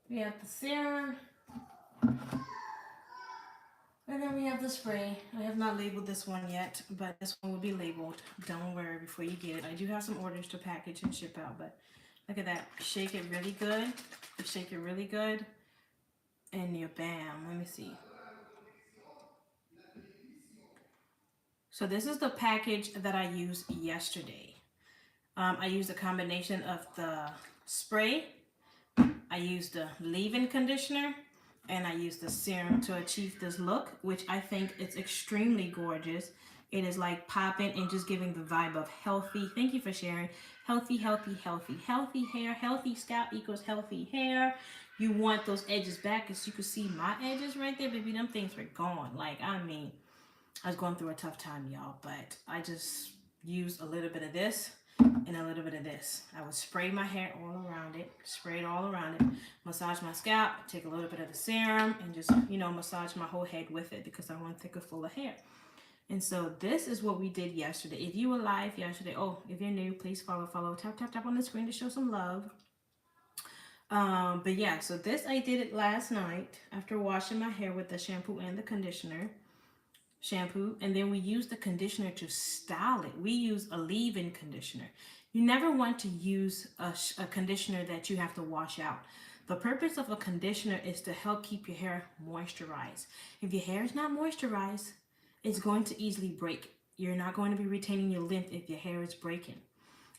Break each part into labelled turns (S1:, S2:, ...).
S1: We have the serum, and then we have the spray. I have not labeled this one yet, but this one will be labeled. Don't worry before you get it. I do have some orders to package and ship out, but look at that. Shake it really good. Shake it really good. And you bam. Let me see. So this is the package that I used yesterday. I used a combination of the spray, I used the leave-in conditioner, and I used the serum to achieve this look, which I think is extremely gorgeous. It is like popping and just giving the vibe of healthy. Thank you for sharing. Healthy, healthy, healthy, healthy hair. Healthy scalp equals healthy hair. You want those edges back, as you can see my edges right there, baby. Them things were gone. Like, I mean, I was going through a tough time, y'all, but I just used a little bit of this and a little bit of this. I would spray my hair all around it, spray it all around it, massage my scalp, take a little bit of the serum, and just, massage my whole head with it because I want thicker, fuller hair. And so this is what we did yesterday. If you were live yesterday, if you're new, please follow, tap, tap, tap on the screen to show some love. But yeah, so this I did it last night after washing my hair with the shampoo and the conditioner. And then we use the conditioner to style it. We use a leave-in conditioner. You never want to use a conditioner that you have to wash out. The purpose of a conditioner is to help keep your hair moisturized. If your hair is not moisturized, it's going to easily break. You're not going to be retaining your length if your hair is breaking.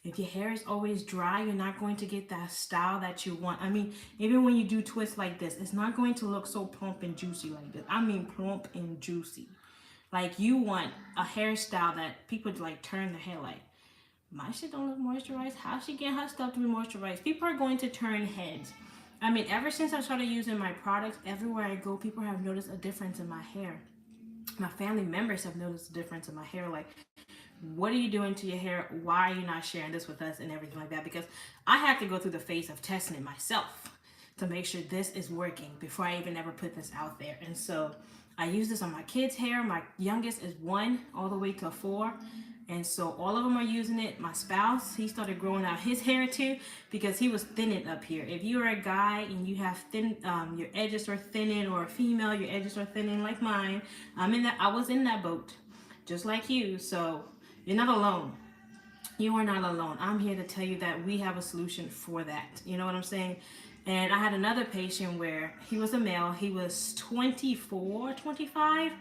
S1: If your hair is always dry, you're not going to get that style that you want. I mean, even when you do twists like this, it's not going to look so plump and juicy like this. I mean, plump and juicy. Like, you want a hairstyle that people like turn their hair like, my shit don't look moisturized. How she get her stuff to be moisturized? People are going to turn heads. I mean, ever since I started using my products, everywhere I go, people have noticed a difference in my hair. My family members have noticed a difference in my hair. Like, what are you doing to your hair? Why are you not sharing this with us and everything like that? Because I had to go through the phase of testing it myself to make sure this is working before I even ever put this out there. And so I use this on my kids' hair. My youngest is 1 all the way to 4. And so all of them are using it. My spouse, he started growing out his hair too because he was thinning up here. If you are a guy and you have thin, your edges are thinning, or a female, your edges are thinning like mine. I was in that boat, just like you. So you're not alone. You are not alone. I'm here to tell you that we have a solution for that. You know what I'm saying? And I had another patient where he was a male. He was 24, 25,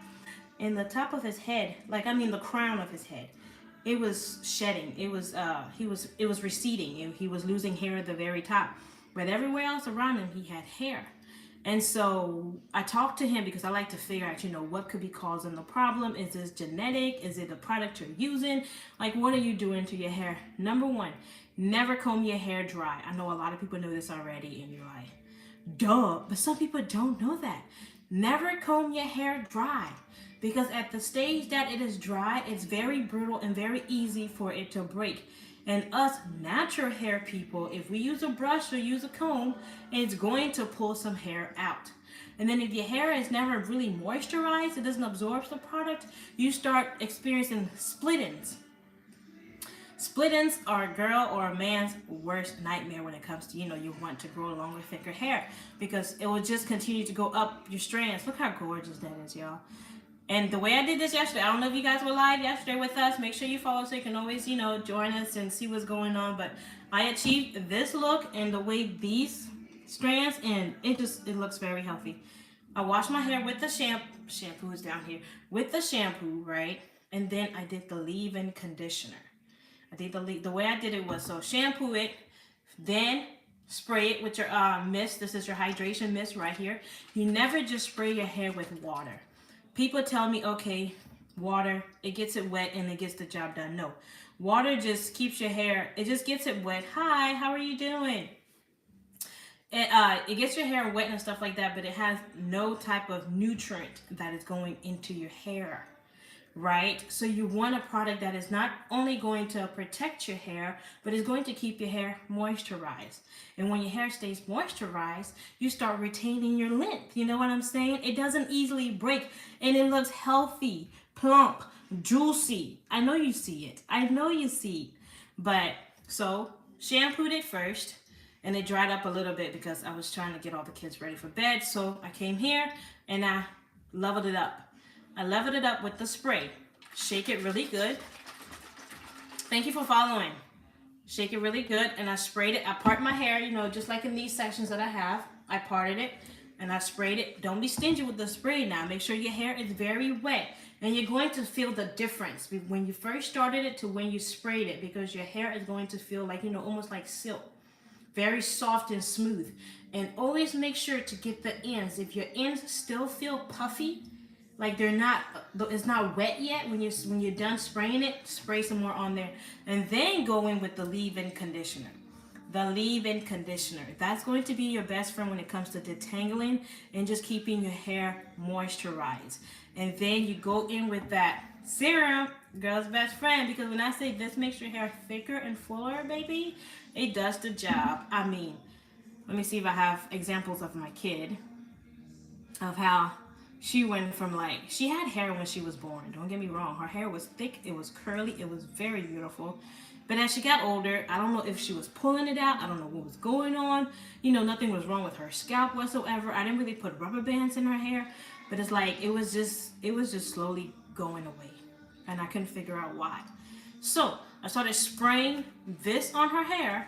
S1: and the top of his head, the crown of his head, it was shedding. It was receding. He was losing hair at the very top. But everywhere else around him, he had hair. And so I talked to him because I like to figure out, what could be causing the problem. Is this genetic? Is it the product you're using? Like, what are you doing to your hair? Number one, never comb your hair dry. I know a lot of people know this already, and you're like, duh. But some people don't know that. Never comb your hair dry. Because at the stage that it is dry, it's very brittle and very easy for it to break. And us natural hair people, if we use a brush or use a comb, it's going to pull some hair out. And then if your hair is never really moisturized, it doesn't absorb the product, you start experiencing split ends. Split ends are a girl or a man's worst nightmare when it comes to, you want to grow longer, thicker hair, because it will just continue to go up your strands. Look how gorgeous that is, y'all. And the way I did this yesterday, I don't know if you guys were live yesterday with us. Make sure you follow so you can always, join us and see what's going on. But I achieved this look and the way these strands, and it looks very healthy. I washed my hair with the shampoo is down here, with the shampoo, right? And then I did the leave-in conditioner. The way I did it was, so shampoo it, then spray it with your mist. This is your hydration mist right here. You never just spray your hair with water. People tell me, okay, water, it gets it wet and it gets the job done. No, water just keeps your hair, it just gets it wet. Hi, how are you doing? It gets your hair wet and stuff like that, but it has no type of nutrient that is going into your hair, right? So you want a product that is not only going to protect your hair, but is going to keep your hair moisturized. And when your hair stays moisturized, you start retaining your length. You know what I'm saying? It doesn't easily break, and it looks healthy, plump, juicy. I know you see it. But so shampooed it first, and it dried up a little bit because I was trying to get all the kids ready for bed. So I came here and I leveled it up. I leveled it up with the spray. Shake it really good. Thank you for following. Shake it really good, and I sprayed it. I part my hair, you know, just like in these sections that I have. I parted it, and I sprayed it. Don't be stingy with the spray now. Make sure your hair is very wet, and you're going to feel the difference when you first started it to when you sprayed it, because your hair is going to feel like, you know, almost like silk. Very soft and smooth. And always make sure to get the ends. If your ends still feel puffy, like they're not, it's not wet yet, when you're done spraying it, spray some more on there, and then go in with the leave-in conditioner. The leave-in conditioner, that's going to be your best friend when it comes to detangling and just keeping your hair moisturized. And then you go in with that serum, girl's best friend, because when I say this makes your hair thicker and fuller, baby, it does the job. I mean, let me see if I have examples of my kid, of how she went from, like, she had hair when she was born. Don't get me wrong. Her hair was thick. It was curly. It was very beautiful. But as she got older, I don't know if she was pulling it out. I don't know what was going on. You know, nothing was wrong with her scalp whatsoever. I didn't really put rubber bands in her hair. But it's like, it was just slowly going away. And I couldn't figure out why. So I started spraying this on her hair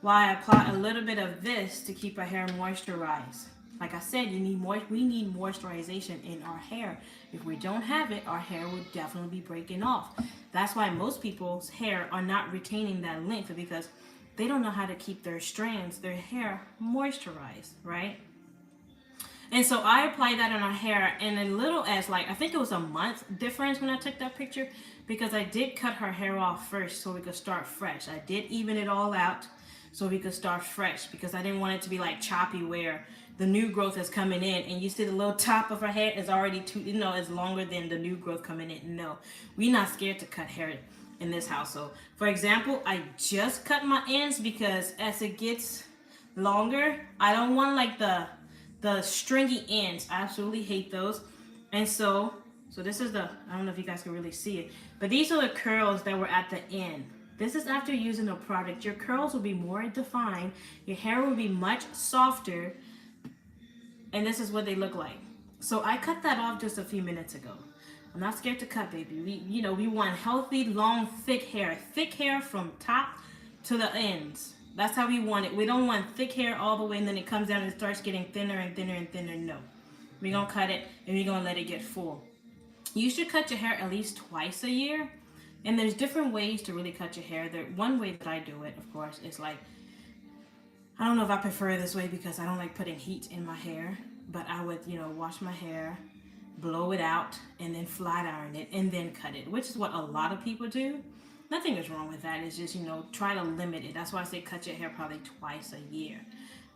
S1: while I apply a little bit of this to keep her hair moisturized. Like I said, we need moisturization in our hair. If we don't have it, our hair will definitely be breaking off. That's why most people's hair are not retaining that length, because they don't know how to keep their strands, their hair moisturized, right? And so I applied that on our hair, and in little as, like, I think it was a month difference when I took that picture, because I did cut her hair off first so we could start fresh. I did even it all out so we could start fresh, because I didn't want it to be like choppy where the new growth is coming in and you see the little top of her hair is already too, you know, is longer than the new growth coming in. No, we're not scared to cut hair in this household. For example, I just cut my ends because as it gets longer, I don't want like the stringy ends. I absolutely hate those. And so this is the, I don't know if you guys can really see it, but these are the curls that were at the end. This is after using a product. Your curls will be more defined. Your hair will be much softer. And this is what they look like. So I cut that off just a few minutes ago. I'm not scared to cut, baby. We want healthy, long, thick hair. Thick hair from top to the ends. That's how we want it. We don't want thick hair all the way and then it comes down and it starts getting thinner and thinner and thinner. No. We're going to cut it and we're going to let it get full. You should cut your hair at least twice a year. And there's different ways to really cut your hair. One way that I do it, of course, is like, I don't know if I prefer this way because I don't like putting heat in my hair, but I would, wash my hair, blow it out, and then flat iron it, and then cut it, which is what a lot of people do. Nothing is wrong with that. It's just, try to limit it. That's why I say cut your hair probably twice a year.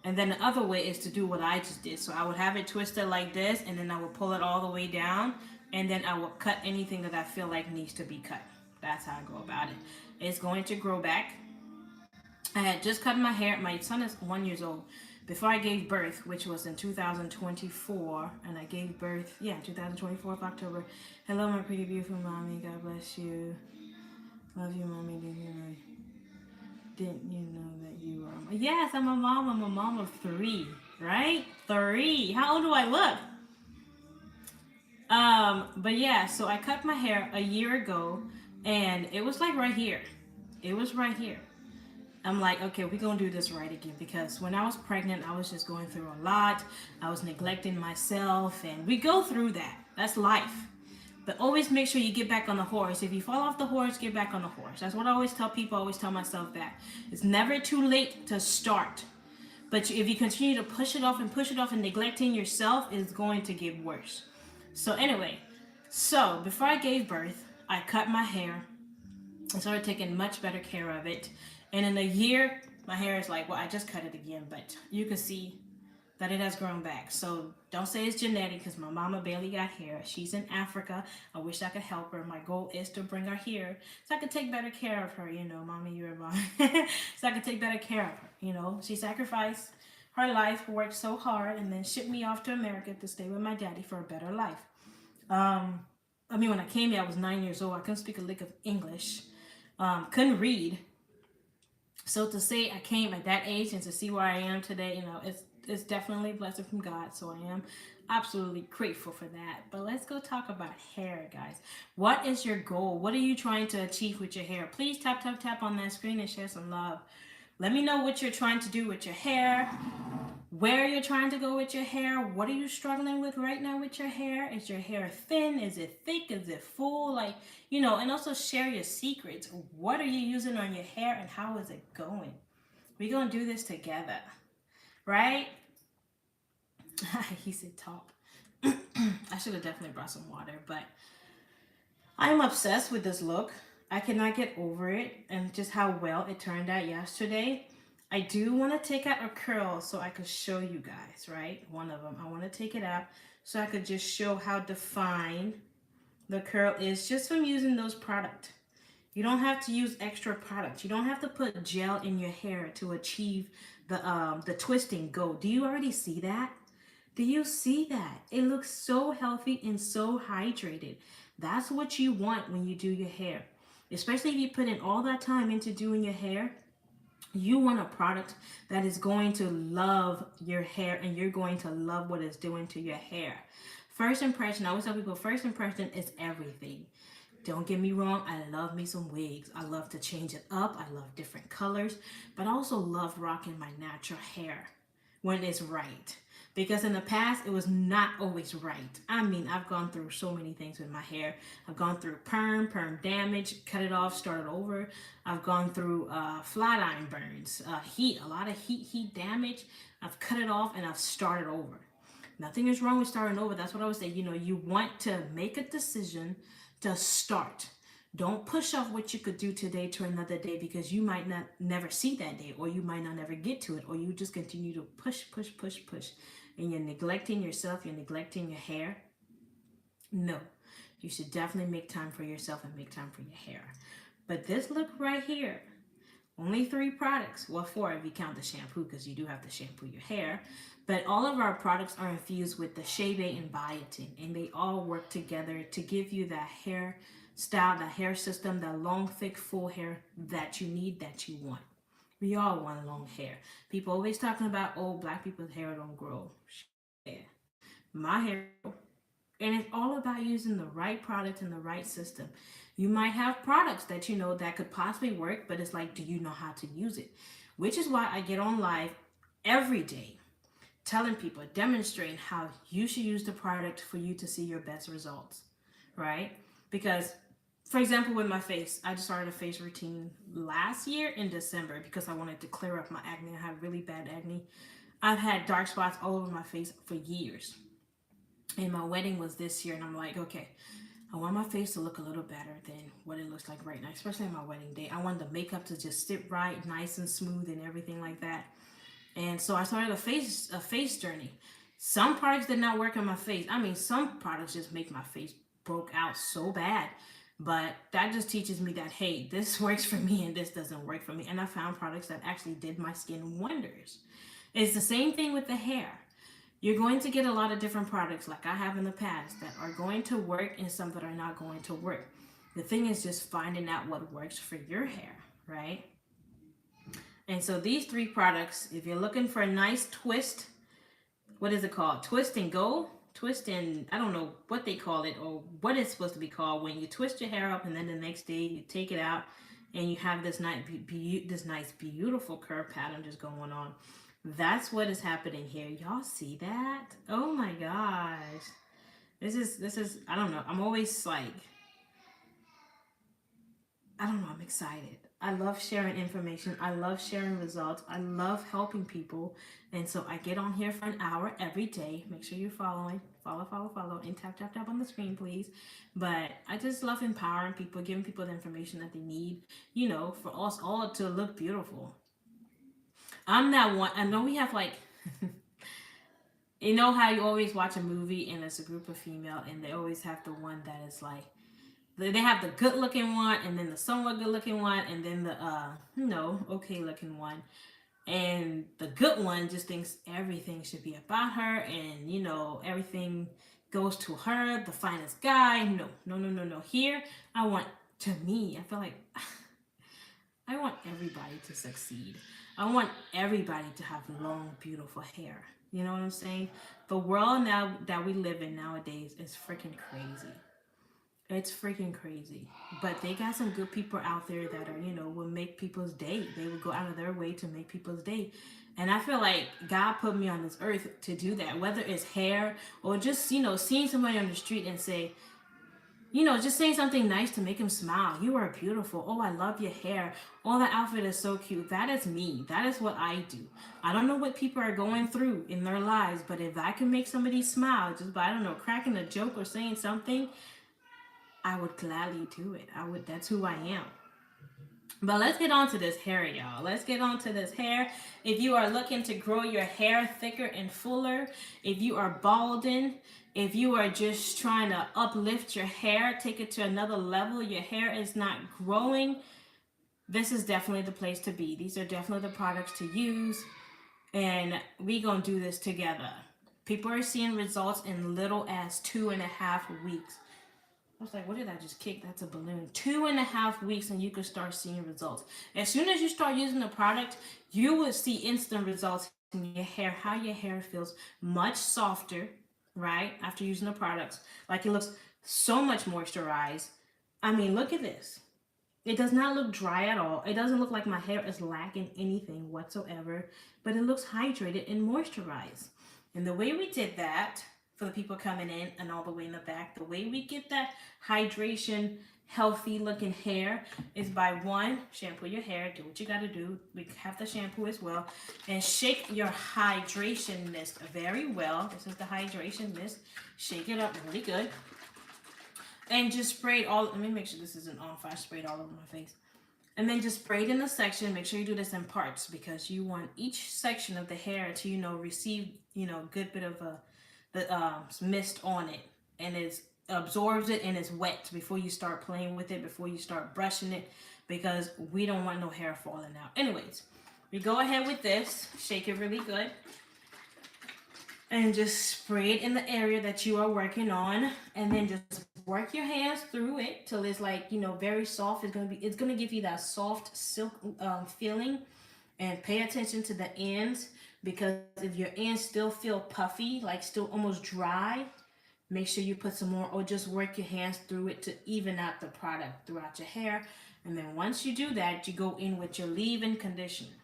S1: And then the other way is to do what I just did. So I would have it twisted like this, and then I would pull it all the way down, and then I would cut anything that I feel like needs to be cut. That's how I go about it. It's going to grow back. I had just cut my hair. My son is 1 year old. Before I gave birth, which was in 2024, and I gave birth, 2024 of October. Hello, my pretty, beautiful mommy. God bless you. Love you, mommy. Didn't you know that you are? Yes, I'm a mom. I'm a mom of 3, right? 3. How old do I look? But yeah, so I cut my hair a year ago, and it was like right here. It was right here. I'm like, okay, we're going to do this right again, because when I was pregnant, I was just going through a lot. I was neglecting myself, and we go through that. That's life. But always make sure you get back on the horse. If you fall off the horse, get back on the horse. That's what I always tell people. I always tell myself that. It's never too late to start. But if you continue to push it off and neglecting yourself, it's going to get worse. So anyway, before I gave birth, I cut my hair. I started taking much better care of it. And in a year, my hair is like, well, I just cut it again, but you can see that it has grown back. So don't say it's genetic, because my mama barely got hair. She's in Africa. I wish I could help her. My goal is to bring her here so I can take better care of her. Mommy, you're a mom. So I can take better care of her. She sacrificed her life, worked so hard, and then shipped me off to America to stay with my daddy for a better life. When I came here, I was 9 years old. I couldn't speak a lick of English. Couldn't read. So to say I came at that age and to see where I am today, it's definitely a blessing from God. So I am absolutely grateful for that. But let's go talk about hair, guys. What is your goal? What are you trying to achieve with your hair? Please tap tap tap on that screen and share some love. Let me know what you're trying to do with your hair, where you're trying to go with your hair. What are you struggling with right now with your hair? Is your hair thin? Is it thick? Is it full? And also share your secrets. What are you using on your hair and how is it going? We're going to do this together, right? He said talk. I should have definitely brought some water, but I'm obsessed with this look. I cannot get over it and just how well it turned out yesterday. I do want to take out a curl so I could show you guys, right? One of them. I want to take it out so I could just show how defined the curl is just from using those products. You don't have to use extra products. You don't have to put gel in your hair to achieve the twisting go. Do you already see that? Do you see that? It looks so healthy and so hydrated. That's what you want when you do your hair. Especially if you put in all that time into doing your hair, you want a product that is going to love your hair and you're going to love what it's doing to your hair. First impression, I always tell people, first impression is everything. Don't get me wrong, I love me some wigs. I love to change it up. I love different colors, but I also love rocking my natural hair when it's right. Because in the past, it was not always right. I mean, I've gone through so many things with my hair. I've gone through perm damage, cut it off, started over. I've gone through flat iron burns, a lot of heat damage. I've cut it off and I've started over. Nothing is wrong with starting over. That's what I would say. You want to make a decision to start. Don't push off what you could do today to another day because you might not never see that day, or you might not never get to it, or you just continue to push, and you're neglecting yourself, you're neglecting your hair. No, you should definitely make time for yourself and make time for your hair. But this look right here, only 3 products. Well, 4 if you count the shampoo, because you do have to shampoo your hair. But all of our products are infused with the shea butter and biotin, and they all work together to give you that hair style, that hair system, that long, thick, full hair that you need, that you want. We all want long hair. People always talking about, oh, black people's hair don't grow. Yeah, my hair grows. And it's all about using the right product and the right system. You might have products that you know that could possibly work, but it's like, do you know how to use it? Which is why I get on live every day telling people, demonstrating how you should use the product for you to see your best results, right? Because, for example, with my face, I just started a face routine last year in December because I wanted to clear up my acne. I had really bad acne. I've had dark spots all over my face for years. And my wedding was this year, and I'm like, okay, I want my face to look a little better than what it looks like right now, especially on my wedding day. I wanted the makeup to just sit right, nice and smooth, and everything like that. And so I started a face journey. Some products did not work on my face. I mean, some products just make my face broke out so bad. But that just teaches me that, hey, this works for me and this doesn't work for me. And I found products that actually did my skin wonders. It's the same thing with the hair. You're going to get a lot of different products like I have in the past that are going to work and some that are not going to work. The thing is just finding out what works for your hair, right? And so these 3 products, if you're looking for a nice twist, what is it called? Twist and go? Twist and, I don't know what they call it or what it's supposed to be called when you twist your hair up and then the next day you take it out and you have this nice beautiful curve pattern just going on. That's what is happening here. Y'all see that? Oh my gosh. This is I don't know. I'm always like, I don't know, I'm excited. I love sharing information. I love sharing results. I love helping people. And so I get on here for an hour every day. Make sure you're following. Follow. And tap on the screen, please. But I just love empowering people, giving people the information that they need, for us all to look beautiful. I'm that one. I know we have like, you know how you always watch a movie and it's a group of female and they always have the one that is like, they have the good looking one and then the somewhat good looking one and then the okay looking one, and the good one just thinks everything should be about her and everything goes to her, the finest guy. No. Here I want, to me, I feel like I want everybody to succeed. I want everybody to have long, beautiful hair. You know what I'm saying? The world now that we live in nowadays is freaking crazy. It's freaking crazy. But they got some good people out there that are, will make people's day. They would go out of their way to make people's day. And I feel like God put me on this earth to do that. Whether it's hair or just, seeing somebody on the street and say, just saying something nice to make him smile. You are beautiful. Oh, I love your hair. Oh, that outfit is so cute. That is me. That is what I do. I don't know what people are going through in their lives, but if I can make somebody smile just by, I don't know, cracking a joke or saying something, I would gladly do it. That's who I am. But let's get on to this hair, y'all. Let's get on to this hair. If you are looking to grow your hair thicker and fuller, if you are balding, if you are just trying to uplift your hair, take it to another level, your hair is not growing, this is definitely the place to be. These are definitely the products to use, and we gonna do this together. People are seeing results in little as 2.5 weeks. I was like, what did I just kick? That's a balloon. 2.5 weeks and you could start seeing results. As soon as you start using the product, you will see instant results in your hair, how your hair feels much softer, right? After using the products. Like, it looks so much moisturized. I mean, look at this. It does not look dry at all. It doesn't look like my hair is lacking anything whatsoever, but it looks hydrated and moisturized. And the way we did that, for the people coming in and all the way in the back, the way we get that hydration, healthy looking hair is by, one, shampoo your hair, do what you gotta do. We have the shampoo as well, and shake your hydration mist very well. This is the hydration mist. Shake it up really good, and just spray it all. Let me make sure this isn't on fire. Spray it all over my face. And then just spray it in the section. Make sure you do this in parts, because you want each section of the hair to, receive, good bit of the mist on it, and it absorbs it and it's wet before you start playing with it, before you start brushing it, because we don't want no hair falling out. Anyways, we go ahead with this, shake it really good, and just spray it in the area that you are working on, and then just work your hands through it till it's like, very soft. It's gonna give you that soft silk feeling. And pay attention to the ends, because if your ends still feel puffy, like still almost dry, make sure you put some more, or just work your hands through it to even out the product throughout your hair. And then once you do that, you go in with your leave-in conditioner.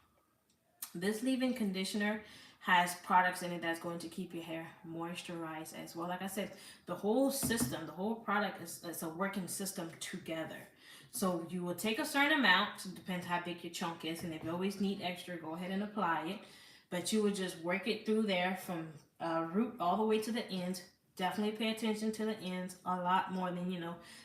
S1: This leave-in conditioner has products in it that's going to keep your hair moisturized as well. Like I said, the whole system, the whole product is a working system together. So you will take a certain amount, it depends how big your chunk is, and if you always need extra, go ahead and apply it. But you would just work it through there from root all the way to the ends. Definitely pay attention to the ends a lot more than,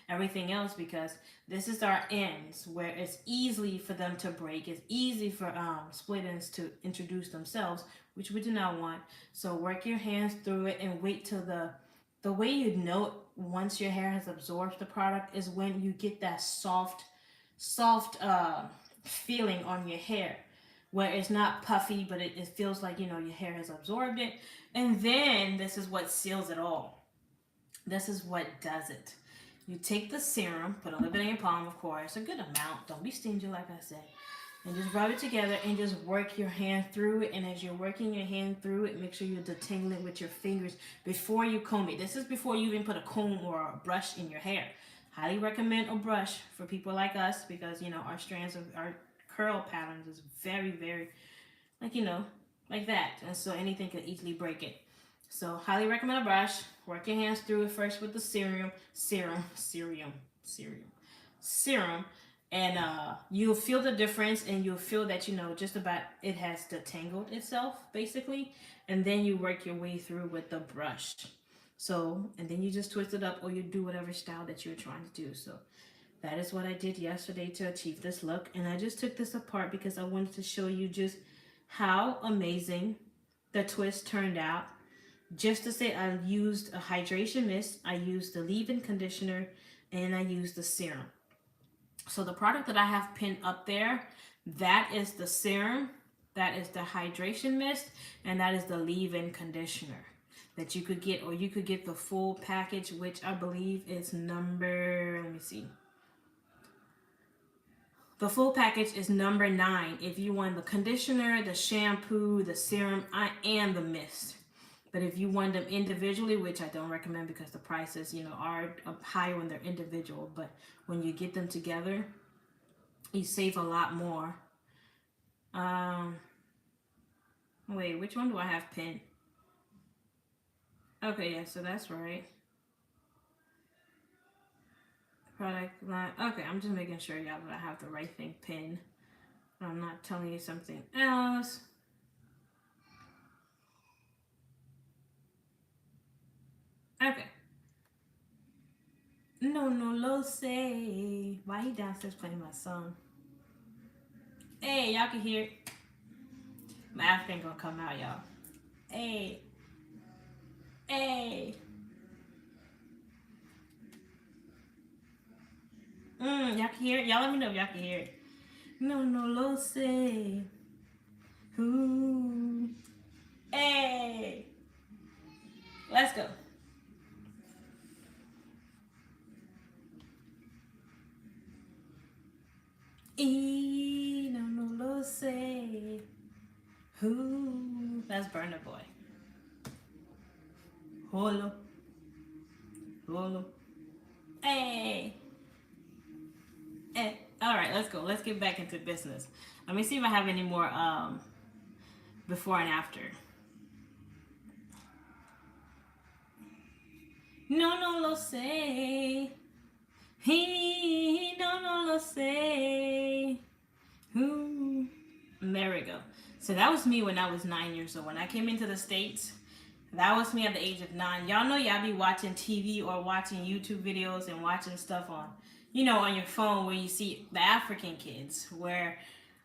S1: everything else, because this is our ends where it's easy for them to break. It's easy for split ends to introduce themselves, which we do not want. So work your hands through it and wait till the way you know once your hair has absorbed the product is when you get that soft feeling on your hair, where it's not puffy, but it feels like, your hair has absorbed it. And then this is what seals it all. This is what does it. You take the serum, put a little bit in your palm, of course, a good amount. Don't be stingy, like I said. And just rub it together and just work your hand through it. And as you're working your hand through it, make sure you're detangling it with your fingers before you comb it. This is before you even put a comb or a brush in your hair. Highly recommend a brush for people like us, because, our strands of our curl patterns is very, very, like that. And so anything could easily break it. So highly recommend a brush. Work your hands through it first with the serum. And you'll feel the difference, and you'll feel that, just about it has detangled itself, basically. And then you work your way through with the brush. So, and then you just twist it up, or you do whatever style that you're trying to do. So that is what I did yesterday to achieve this look. And I just took this apart because I wanted to show you just how amazing the twist turned out. Just to say, I used a hydration mist, I used the leave-in conditioner, and I used the serum. So the product that I have pinned up there, that is the serum, that is the hydration mist, and that is the leave-in conditioner that you could get, or you could get the full package, which I believe is number, let me see. The full package is number 9 if you want the conditioner, the shampoo, the serum, and the mist. But if you want them individually, which I don't recommend because the prices, are higher when they're individual. But when you get them together, you save a lot more. Wait, which one do I have pinned? Okay, yeah, so that's right. Product line. Okay, I'm just making sure, y'all, that I have the right thing pinned. I'm not telling you something else. Okay. No, lo say. Why you downstairs playing my song? Hey, y'all can hear it. My African gonna come out, y'all. Hey. Hey. Y'all can hear it? Y'all let me know if y'all can hear it. No, lo say. Ooh. Hey. Let's go. No, lo say. Ooh. That's Burner Boy. Holo. Holo. Hey. Hey. All right, let's go. Let's get back into business. Let me see if I have any more before and after. No lo sé. No lo sé. Ooh. There we go. So that was me when I was 9 years old. When I came into the States, that was me at the age of 9. Y'all know y'all be watching TV or watching YouTube videos and watching stuff on, on your phone where you see the African kids where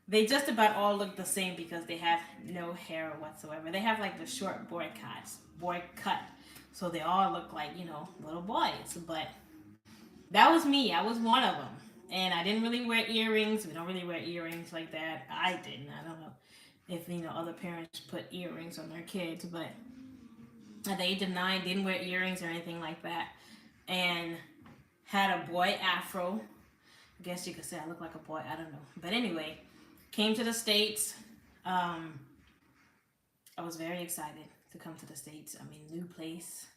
S1: they just about all look the same because they have no hair whatsoever. They have like the short boy cut. So they all look like, little boys. But that was me. I was one of them. And I didn't really wear earrings. We don't really wear earrings like that. I didn't. I don't know if, other parents put earrings on their kids. But at the age of 9, didn't wear earrings or anything like that. And had a boy afro. I guess you could say I look like a boy. I don't know. But anyway, came to the States. I was very excited to come to the States. I mean, new place.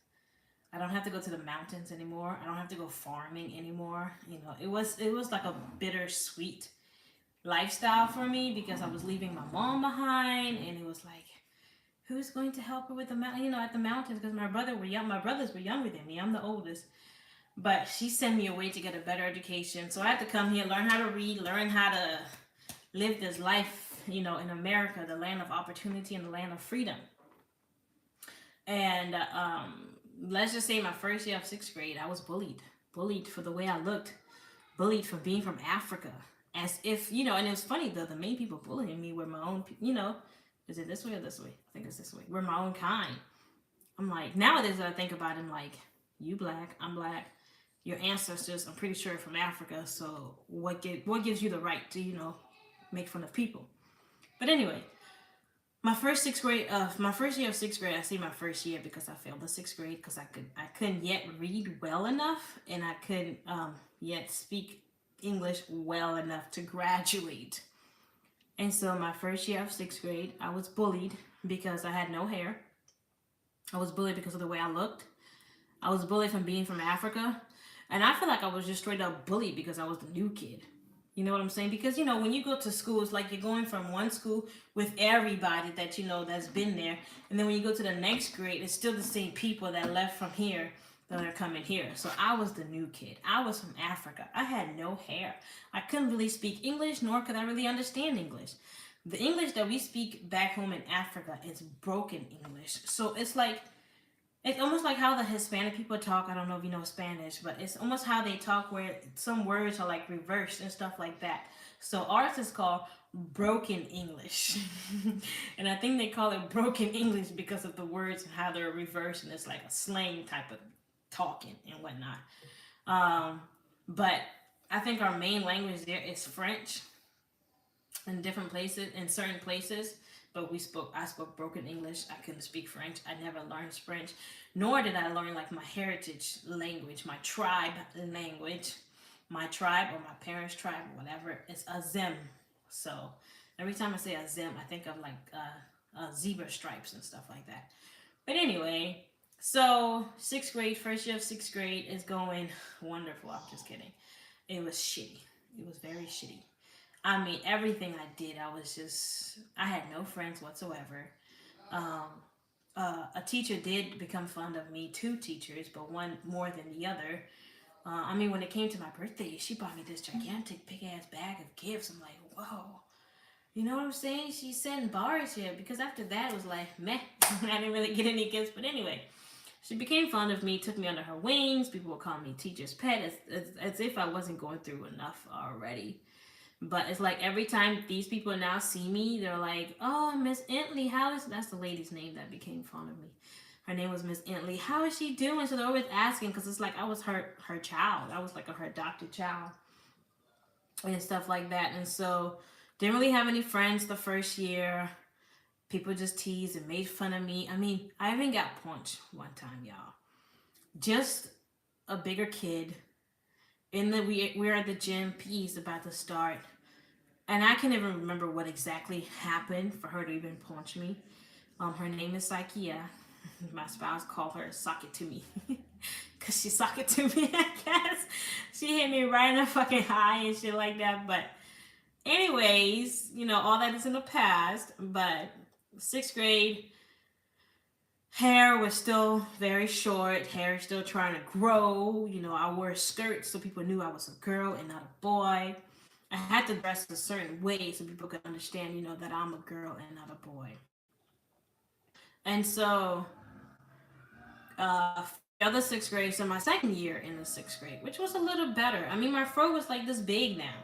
S1: I don't have to go to the mountains anymore. I don't have to go farming anymore. It was like a bittersweet lifestyle for me because I was leaving my mom behind, and it was like, who's going to help her with the at the mountains? Because my brothers were younger than me. I'm the oldest, but she sent me away to get a better education. So I had to come here, learn how to read, learn how to live this life, in America, the land of opportunity and the land of freedom. And let's just say my first year of 6th grade, I was bullied for the way I looked, bullied for being from Africa, as if, and it was funny though, the main people bullying me were my own, is it this way or this way? I think it's this way. We're my own kind. I'm like, nowadays that I think about it, I'm like, you black, I'm black, your ancestors, I'm pretty sure, from Africa, so what gives you the right to, make fun of people? But anyway, my first year of 6th grade, I say my first year because I failed the 6th grade because I couldn't yet read well enough, and I couldn't yet speak English well enough to graduate. And so my first year of 6th grade, I was bullied because I had no hair. I was bullied because of the way I looked. I was bullied from being from Africa. And I feel like I was just straight up bullied because I was the new kid. You know what I'm saying? Because, when you go to school, it's like you're going from one school with everybody that, that's been there. And then when you go to the next grade, it's still the same people that left from here that are coming here. So I was the new kid. I was from Africa. I had no hair. I couldn't really speak English, nor could I really understand English. The English that we speak back home in Africa is broken English. So it's almost like how the Hispanic people talk. I don't know if you know Spanish, but it's almost how they talk where some words are like reversed and stuff like that. So ours is called broken English. And I think they call it broken English because of the words and how they're reversed, and it's like a slang type of talking and whatnot. But I think our main language there is French in certain places. But I spoke broken English. I couldn't speak French. I never learned French, nor did I learn like my heritage language, my tribe language. my tribe or my parents' tribe or whatever, it's a zim. So every time I say a zim, I think of like zebra stripes and stuff like that. But anyway, so sixth grade, first year of sixth grade is going wonderful. I'm just kidding. It was shitty. It was very shitty. I mean, everything I did, I had no friends whatsoever. Um, a teacher did become fond of me, two teachers, but one more than the other. I mean, when it came to my birthday, she bought me this gigantic, big ass bag of gifts. I'm like, whoa. You know what I'm saying? She's setting bars here because after that, it was like, meh. I didn't really get any gifts. But anyway, she became fond of me, took me under her wings. People would call me teacher's pet as if I wasn't going through enough already. But it's like every time these people now see me, they're like, oh, Miss Entley, how is... That's the lady's name that became fond of me. Her name was Miss Entley. How is she doing? So they're always asking because it's like I was her child. I was like her adopted child and stuff like that. And so didn't really have any friends the first year. People just teased and made fun of me. I mean, I even got punched one time, y'all. Just a bigger kid. We're at the gym. PE's about to start. And I can't even remember what exactly happened for her to even punch me. Her name is Saikia. My spouse called her sock it to me. Because she sock it to me, I guess. She hit me right in the fucking eye and shit like that. But anyways, all that is in the past. But sixth grade, hair was still very short. Hair is still trying to grow. I wore skirts so people knew I was a girl and not a boy. I had to dress a certain way so people could understand, that I'm a girl and not a boy. And so, the other sixth grade, so my second year in the sixth grade, which was a little better. I mean, my fro was like this big now.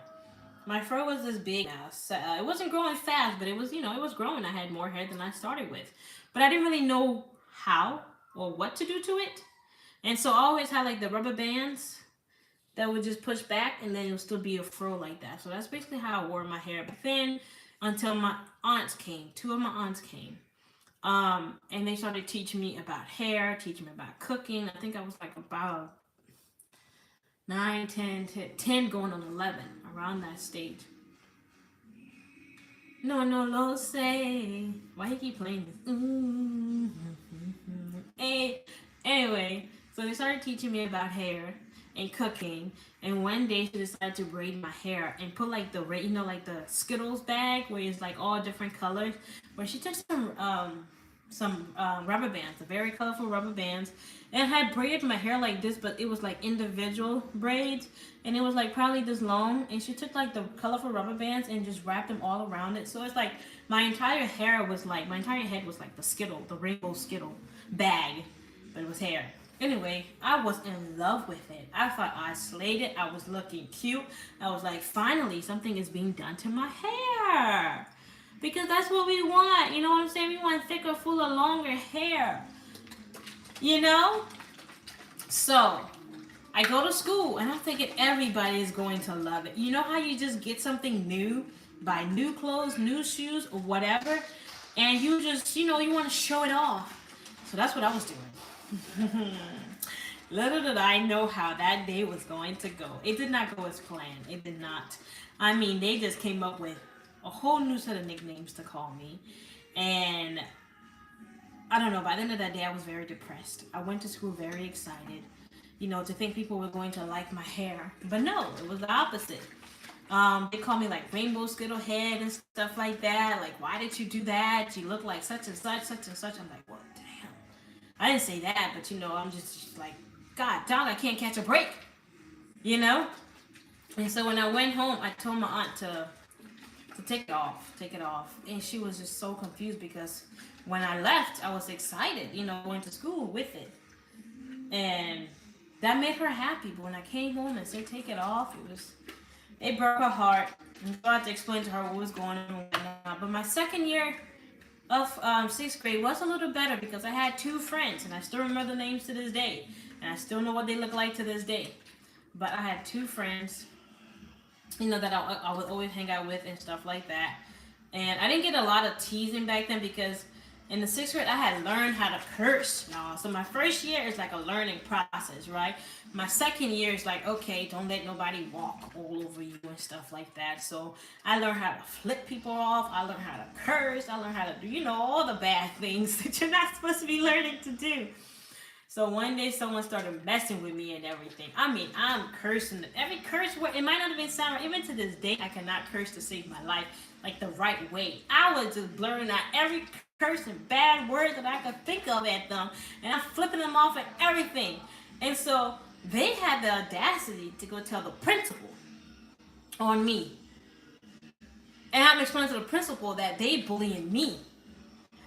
S1: My fro was this big now. So, it wasn't growing fast, but it was, it was growing. I had more hair than I started with. But I didn't really know how or what to do to it. And so I always had like the rubber bands that would just push back and then it would still be a fro like that. So that's basically how I wore my hair. But then until my aunts came, two of my aunts came. And they started teaching me about hair, teaching me about cooking. I think I was like about 9, 10 going on 11, around that stage. No, lo say. Why he keep playing this? Hey, anyway, so they started teaching me about hair and cooking. And one day she decided to braid my hair and put like like the Skittles bag where it's like all different colors. Where she took some rubber bands, very colorful rubber bands, and had braided my hair like this, but it was like individual braids, and it was like probably this long. And she took like the colorful rubber bands and just wrapped them all around it. So it's like my entire head was like the rainbow Skittle bag, but it was hair. Anyway, I was in love with it. I thought I slayed it. I was looking cute. I was like, finally, something is being done to my hair. Because that's what we want. You know what I'm saying? We want thicker, fuller, longer hair. So, I go to school and I'm thinking everybody is going to love it. You know how you just get something new? Buy new clothes, new shoes, or whatever. And you just, you want to show it off. So that's what I was doing. Little did I know how that day was going to go. It did not go as planned. It did not. I mean, they just came up with a whole new set of nicknames to call me. And I don't know, by the end of that day, I was very depressed. I went to school very excited, to think people were going to like my hair. But no, it was the opposite. They call me like Rainbow Skittle Head and stuff like that. Like, why did you do that? You look like such and such, such and such. I'm like, well, damn. I didn't say that, but I'm just like, God, dog, I can't catch a break. And so when I went home, I told my aunt to take it off. And she was just so confused because when I left, I was excited, going to school with it. And that made her happy. But when I came home and said take it off, it broke her heart. And so I had to explain to her what was going on. But my second year of sixth grade was a little better because I had two friends, and I still remember the names to this day. And I still know what they look like to this day. But I had two friends, that I would always hang out with and stuff like that. And I didn't get a lot of teasing back then because In the sixth grade, I had learned how to curse, y'all. So my first year is like a learning process, right? My second year is like, okay, don't let nobody walk all over you and stuff like that. So I learned how to flip people off. I learned how to curse. I learned how to do, all the bad things that you're not supposed to be learning to do. So one day someone started messing with me and everything. I mean, I'm cursing. Every curse word, it might not have been sound. Even to this day, I cannot curse to save my life like the right way. I was just blurring out every curse and bad word that I could think of at them. And I'm flipping them off and everything. And so they had the audacity to go tell the principal on me. And I'm explaining to the principal that they bullying me.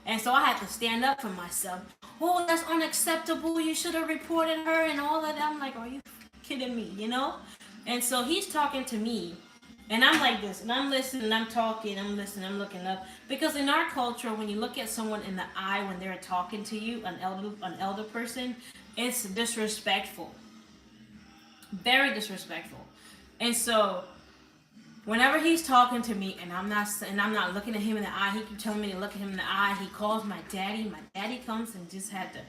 S1: And so I had to stand up for myself. Oh, that's unacceptable. You should have reported her and all of that. I'm like, are you kidding me? And so he's talking to me. And I'm like this. And I'm listening. I'm talking. I'm listening. I'm looking up. Because in our culture, when you look at someone in the eye when they're talking to you, an elder person, it's disrespectful. Very disrespectful. And so whenever he's talking to me and I'm not looking at him in the eye, he keeps telling me to look at him in the eye. He calls my daddy. My daddy comes and just had to,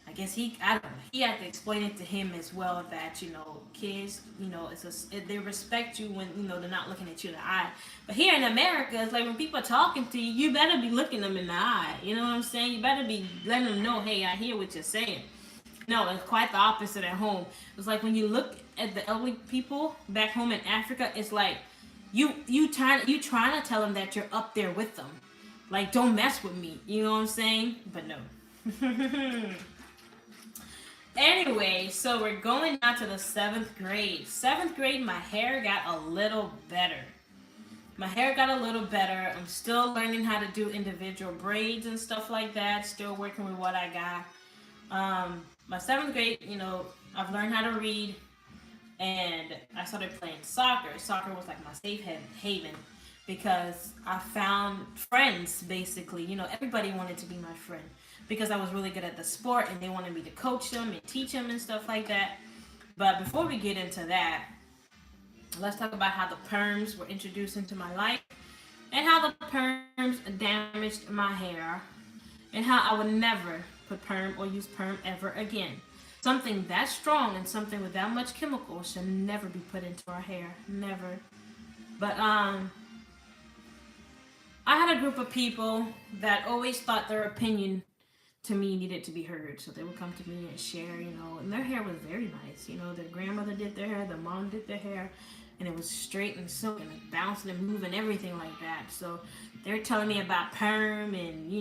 S1: I guess he had to explain it to him as well that, kids, they respect you when, they're not looking at you in the eye. But here in America, it's like when people are talking to you, you better be looking them in the eye. You know what I'm saying? You better be letting them know, hey, I hear what you're saying. No, it's quite the opposite at home. It's like when you look at the elderly people back home in Africa, it's like, you trying to tell them that you're up there with them, like don't mess with me. You know what I'm saying? But no. Anyway, so we're going now to the 7th grade. 7th grade, my hair got a little better. I'm still learning how to do individual braids and stuff like that. Still working with what I got. My 7th grade, I've learned how to read. And I started playing soccer. Soccer was like my safe haven because I found friends, basically. Everybody wanted to be my friend because I was really good at the sport and they wanted me to coach them and teach them and stuff like that. But before we get into that, let's talk about how the perms were introduced into my life and how the perms damaged my hair and how I would never put perm or use perm ever again. Something that strong and something with that much chemical should never be put into our hair. Never. But I had a group of people that always thought their opinion to me needed to be heard. So they would come to me and share, and their hair was very nice. Their grandmother did their hair, their mom did their hair, and it was straight and silk and like bouncing and moving, everything like that. So they're telling me about perm and,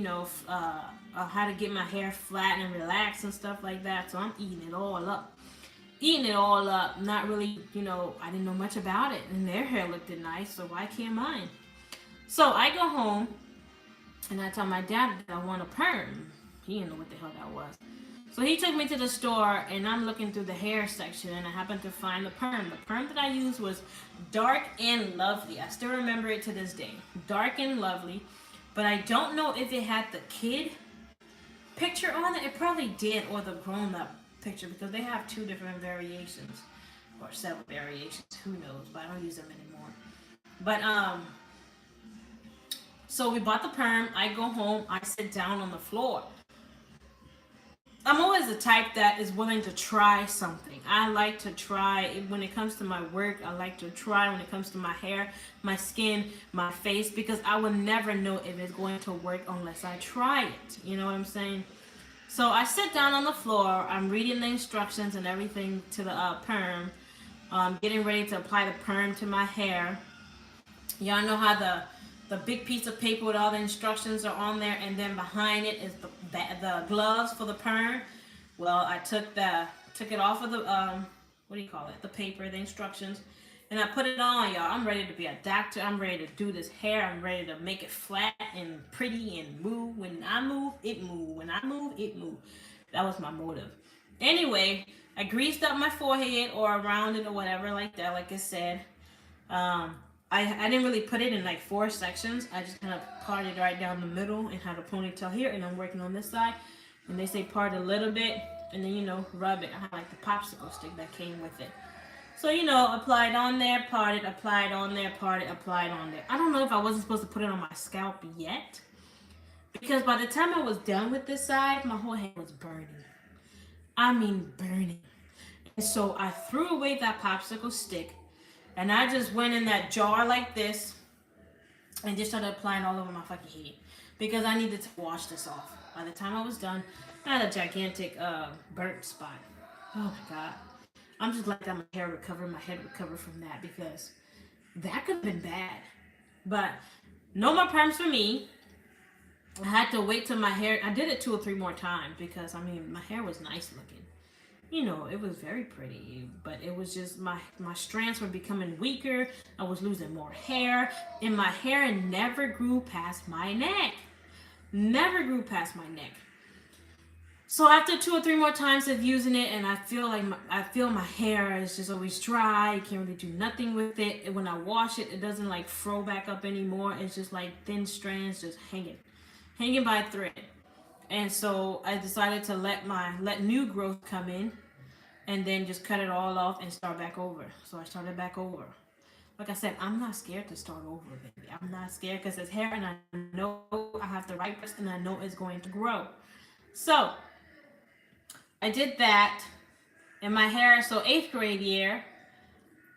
S1: how to get my hair flat and relaxed and stuff like that. So I'm eating it all up. Not really, I didn't know much about it. And their hair looked nice, so why can't mine? So I go home and I tell my dad that I want a perm. He didn't know what the hell that was. So he took me to the store and I'm looking through the hair section and I happened to find the perm. The perm that I used was Dark and Lovely. I still remember it to this day. Dark and Lovely. But I don't know if it had the kid picture on it. It probably did, or the grown-up picture, because they have 2 different variations or several variations. Who knows? But I don't use them anymore. But so we bought the perm. I go home. I sit down on the floor. I'm always the type that is willing to try something. I like to try when it comes to my work. I like to try when it comes to my hair, my skin, my face, because I will never know if it's going to work unless I try it. You know what I'm saying? So I sit down on the floor. I'm reading the instructions and everything to the perm. Getting ready to apply the perm to my hair. Y'all know how the big piece of paper with all the instructions are on there, and then behind it is the gloves for the perm. Well, I took it off of the the paper, the instructions, and I put it on, y'all. I'm ready to be a doctor. I'm ready to do this hair. I'm ready to make it flat and pretty and move. When I move, it move. When I move, it move. That was my motive. Anyway, I greased up my forehead or around it or whatever like that, like I said. I didn't really put it in like 4 sections. I just kind of parted right down the middle and had a ponytail here, and I'm working on this side. And they say part a little bit, and then, rub it. I had like the popsicle stick that came with it. So, applied on there, parted, applied on there, parted, applied on there. I don't know if I wasn't supposed to put it on my scalp yet, Because by the time I was done with this side, my whole hand was burning. I mean, burning. And so I threw away that popsicle stick, and I just went in that jar like this and just started applying all over my fucking head because I needed to wash this off. By the time I was done, I had a gigantic burnt spot. Oh my god. I'm just glad that my head recovered from that because that could have been bad. But no more perms for me. I had to wait till my hair. I did it 2 or 3 more times because I mean my hair was nice looking. You know, it was very pretty, but it was just my strands were becoming weaker. I was losing more hair, and my hair never grew past my neck. Never grew past my neck. So after 2 or 3 more times of using it, and I feel my hair is just always dry. You can't really do nothing with it. And when I wash it, it doesn't like fro back up anymore. It's just like thin strands just hanging by a thread. And so I decided to let new growth come in, and then just cut it all off and start back over. So I started back over. Like I said, I'm not scared to start over, baby. I'm not scared because it's hair, and I know I have the right person, and I know it's going to grow. So I did that, and my hair. So 8th grade year,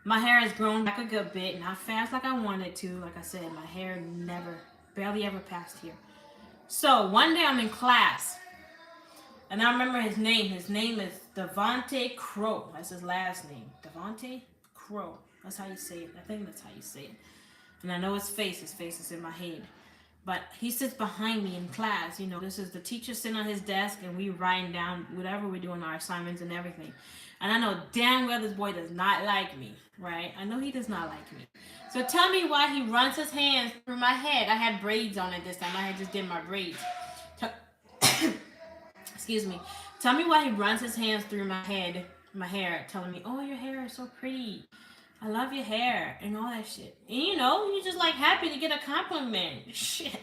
S1: my hair has grown back a good bit, not fast like I wanted to. Like I said, my hair barely ever passed here. So one day I'm in class, and I remember his name. His name is Devonte Crow. That's his last name. Devonte Crow. That's how you say it. I think that's how you say it. And I know his face. His face is in my head. But he sits behind me in class. You know, this is the teacher sitting on his desk, and we writing down whatever we're doing, our assignments and everything. And I know damn well this boy does not like me, right? I know he does not like me. So tell me why he runs his hands through my head. I had braids on it this time. I had just did my braids. Excuse me. Tell me why he runs his hands through my hair, telling me, "Oh, your hair is so pretty. I love your hair," and all that shit. And you know, you're just like happy to get a compliment. Shit.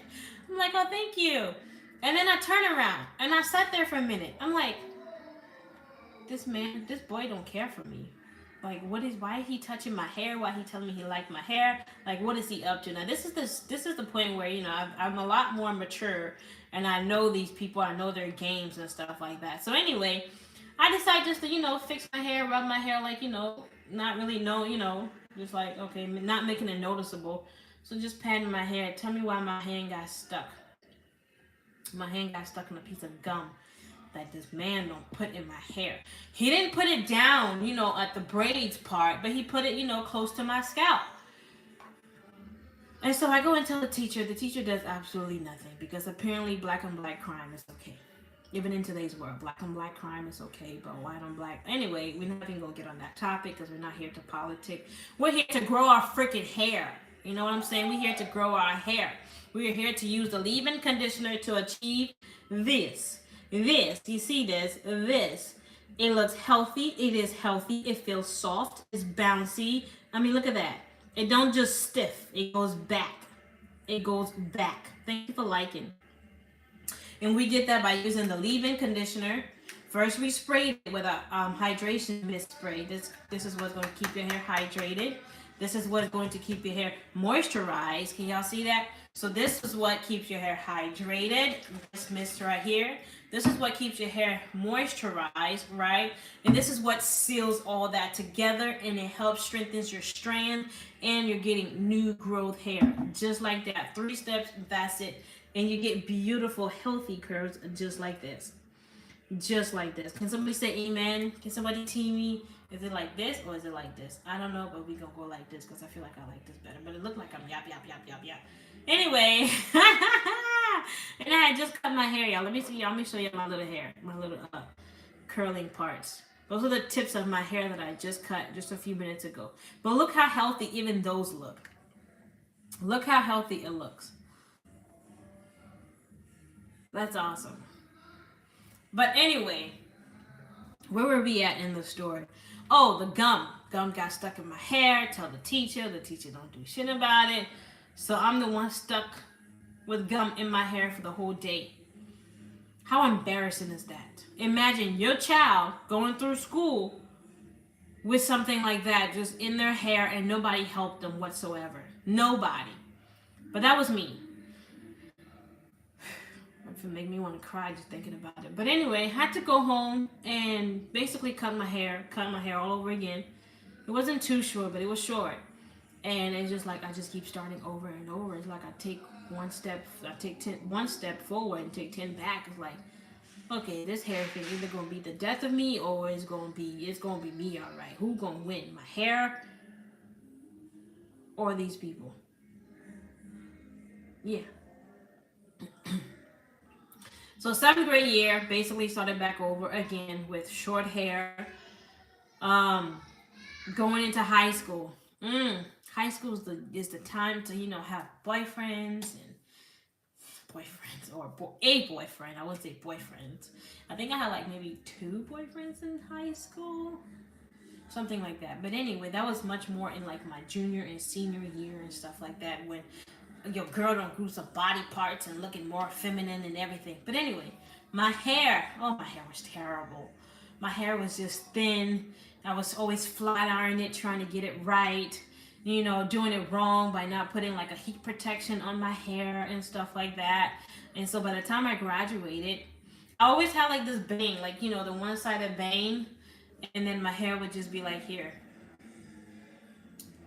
S1: I'm like, "Oh, thank you." And then I turn around and I sat there for a minute. I'm like, this boy don't care for me. Like, why is he touching my hair? Why he telling me he liked my hair? Like, what is he up to? Now, this is the point where, you know, I'm a lot more mature, and I know these people. I know their games and stuff like that. So anyway, I decided just to, you know, fix my hair, rub my hair, like, you know, not really know, you know, just like, okay, not making it noticeable. So just patting my hair. Tell me why my hand got stuck. My hand got stuck in a piece of gum that this man don't put in my hair. He didn't put it down, you know, at the braids part, but he put it, you know, close to my scalp. And so I go and tell the teacher. The teacher does absolutely nothing because apparently black on black crime is okay. Even in today's world, black on black crime is okay, but white on black. Anyway, we're not even going to get on that topic because we're not here to politic. We're here to grow our freaking hair. You know what I'm saying? We're here to grow our hair. We are here to use the leave-in conditioner to achieve this. This. You see this? This. It looks healthy. It is healthy. It feels soft. It's bouncy. I mean, look at that. It don't just stiff. It goes back. It goes back. Thank you for liking. And we did that by using the leave-in conditioner. First, we sprayed it with a hydration mist spray. This is what's going to keep your hair hydrated. This is what's going to keep your hair moisturized. Can y'all see that? So this is what keeps your hair hydrated. This mist right here. This is what keeps your hair moisturized, right? And this is what seals all that together, and it helps strengthens your strand, and you're getting new growth hair. Just like that. 3 steps, that's it. And you get beautiful, healthy curls just like this. Just like this. Can somebody say amen? Can somebody team me? Is it like this or is it like this? I don't know, but we gonna go like this because I feel like I like this better. But it looked like I'm yap, yap, yap, yap, yap. Anyway. And I had just cut my hair, y'all. Let me see y'all. Let me show you my little hair. My little curling parts. Those are the tips of my hair that I just cut just a few minutes ago. But look how healthy even those look. Look how healthy it looks. That's awesome. But anyway, where were we at in the story? Oh, the gum. Gum got stuck in my hair. Tell the teacher. The teacher don't do shit about it. So I'm the one stuck with gum in my hair for the whole day. How embarrassing is that? Imagine your child going through school with something like that just in their hair and nobody helped them whatsoever. Nobody. But that was me. it make me want to cry just thinking about it. But anyway, had to go home and basically cut my hair all over again. It wasn't too short, but it was short. And it's just like I just keep starting over and over. It's like I take one step forward and take 10 back. It's like, okay, this hair thing either gonna be the death of me or it's gonna be me, all right. Who gonna win, my hair or these people? Yeah. So 7th grade year, basically started back over again with short hair. Um, Going into high school. High school is the time to have boyfriends or a boyfriend. I wouldn't say boyfriends. I think I had like maybe 2 boyfriends in high school, something like that. But anyway, that was much more in like my junior and senior year and stuff like that, when your girl don't group some body parts and looking more feminine and everything. But anyway, my hair was terrible. My hair was just thin. I was always flat ironing it, trying to get it right, doing it wrong by not putting like a heat protection on my hair and stuff like that. And so by the time I graduated, I always had like this bang, like the one-sided bang, and then my hair would just be like here.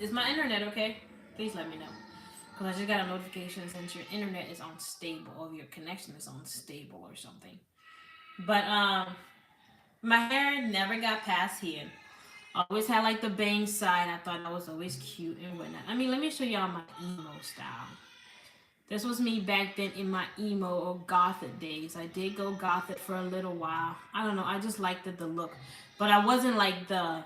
S1: Is my internet okay? Please let me know. Because I just got a notification since your internet is unstable or your connection is unstable or something. But my hair never got past here. I always had like the bang side. I thought I was always cute and whatnot. I mean, let me show y'all my emo style. This was me back then in my emo or gothic days. I did go gothic for a little while. I don't know. I just liked the look. But I wasn't like the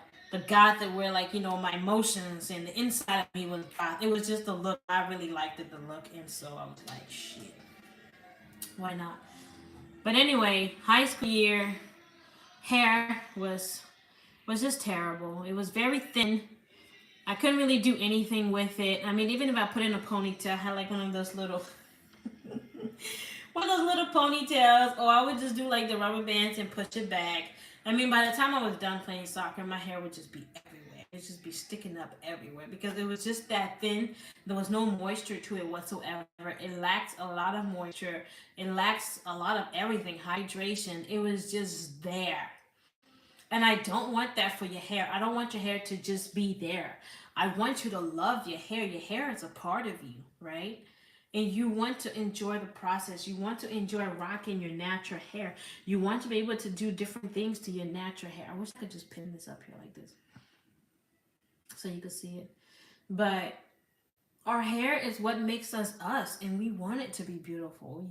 S1: gothic where like, my emotions and the inside of me was goth. It was just the look. I really liked the look. And so I was like, shit. Why not? But anyway, high school year, hair was just terrible. It was very thin. I couldn't really do anything with it. I mean, even if I put in a ponytail, I had like one of those little ponytails, or I would just do like the rubber bands and push it back. I mean, by the time I was done playing soccer, my hair would just be everywhere. It would just be sticking up everywhere because it was just that thin. There was no moisture to it whatsoever. It lacks a lot of moisture. It lacks a lot of everything, hydration. It was just there. And I don't want that for your hair. I don't want your hair to just be there. I want you to love your hair. Your hair is a part of you, right? And you want to enjoy the process. You want to enjoy rocking your natural hair. You want to be able to do different things to your natural hair. I wish I could just pin this up here like this so you could see it. But our hair is what makes us us, and we want it to be beautiful,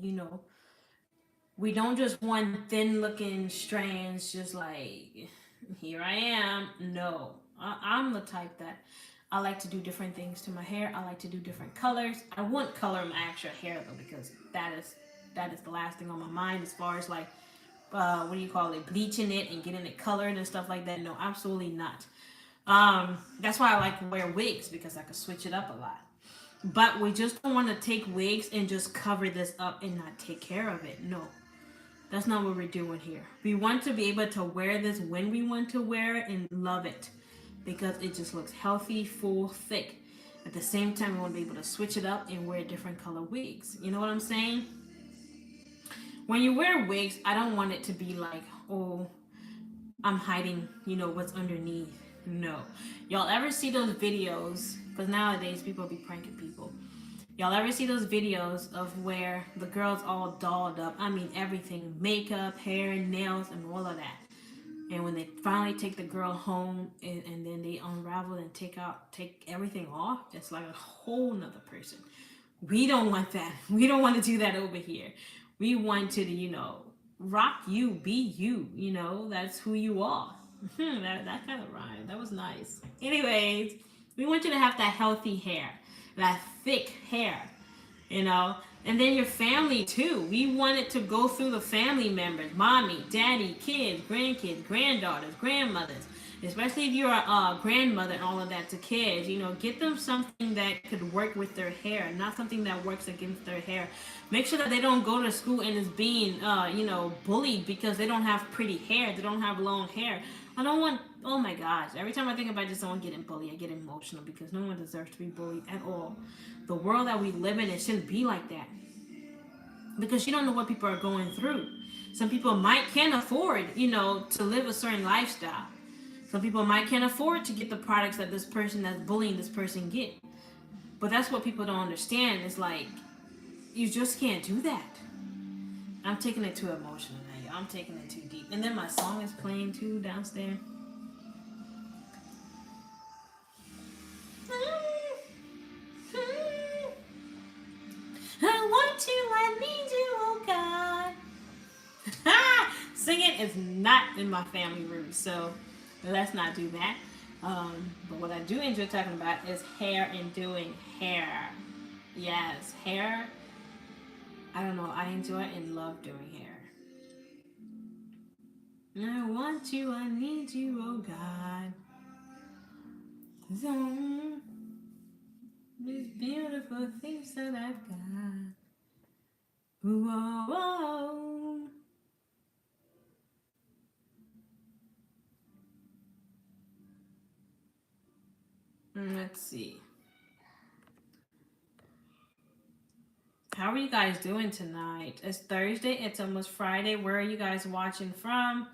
S1: We don't just want thin looking strands just like, here I am. No, I'm the type that I like to do different things to my hair. I like to do different colors. I won't color my actual hair though, because that is the last thing on my mind as far as like, what do you call it, bleaching it and getting it colored and stuff like that. No, absolutely not. That's why I like to wear wigs, because I can switch it up a lot. But we just don't want to take wigs and just cover this up and not take care of it. No. That's not what we're doing here. We want to be able to wear this when we want to wear it and love it, because it just looks healthy, full, thick. At the same time, we want to be able to switch it up and wear different color wigs. You know what I'm saying? When you wear wigs, I don't want it to be like, oh, I'm hiding, what's underneath. No. Y'all ever see those videos? Because nowadays, people be pranking people. Y'all ever see those videos of where the girl's all dolled up? I mean, everything. Makeup, hair, nails, and all of that. And when they finally take the girl home and then they unravel and take everything off, it's like a whole nother person. We don't want that. We don't want to do that over here. We want to, rock you, be you, that's who you are. that kind of rhymed. That was nice. Anyways, we want you to have that healthy hair, that thick hair, and then your family too. We want it to go through the family members, mommy, daddy, kids, grandkids, granddaughters, grandmothers, especially if you're a grandmother and all of that to kids. Get them something that could work with their hair, not something that works against their hair. Make sure that they don't go to school and is being bullied because they don't have pretty hair, they don't have long hair. I don't want, oh my gosh, every time I think about just someone getting bullied, I get emotional, because no one deserves to be bullied at all. The world that we live in, it shouldn't be like that. because you don't know what people are going through. Some people might can't afford, to live a certain lifestyle. Some people might can't afford to get the products that this person that's bullying this person get. But that's what people don't understand. It's like you just can't do that. I'm taking it too emotional now. I'm taking it too deep. And then my song is playing too downstairs. I want you, I need you, oh God. Singing is not in my family roots, so let's not do that. But what I do enjoy talking about is hair and doing hair. Yes, hair. I don't know. I enjoy and love doing hair. I want you, I need you, oh God. So, these beautiful things that I've got. Whoa, whoa. Let's see. How are you guys doing tonight? It's Thursday. It's almost Friday. Where are you guys watching from?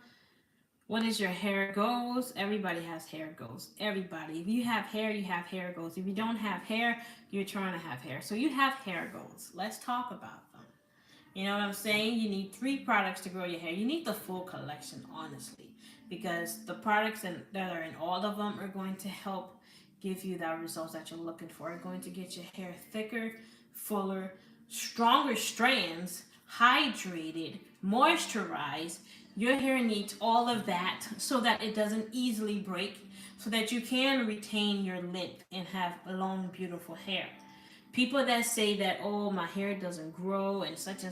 S1: What is your hair goals? Everybody has hair goals. Everybody. If you have hair, you have hair goals. If you don't have hair, you're trying to have hair. So you have hair goals. Let's talk about them. You know what I'm saying? You need 3 products to grow your hair. You need the full collection, honestly, because the products that are in all of them are going to help give you the results that you're looking for. Are going to get your hair thicker, fuller, stronger strands, hydrated, moisturized. Your hair needs all of that so that it doesn't easily break, so that you can retain your length and have long, beautiful hair. People that say that, oh, my hair doesn't grow and such,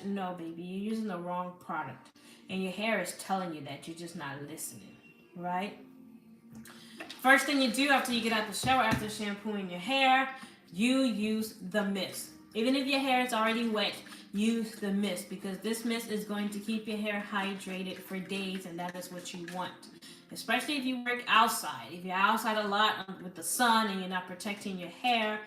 S1: no, baby, you're using the wrong product. And your hair is telling you that you're just not listening, right? First thing you do after you get out the shower, after shampooing your hair, you use the mist. Even if your hair is already wet, use the mist, because this mist is going to keep your hair hydrated for days, and that is what you want. Especially if you work outside. If you're outside a lot with the sun and you're not protecting your hair,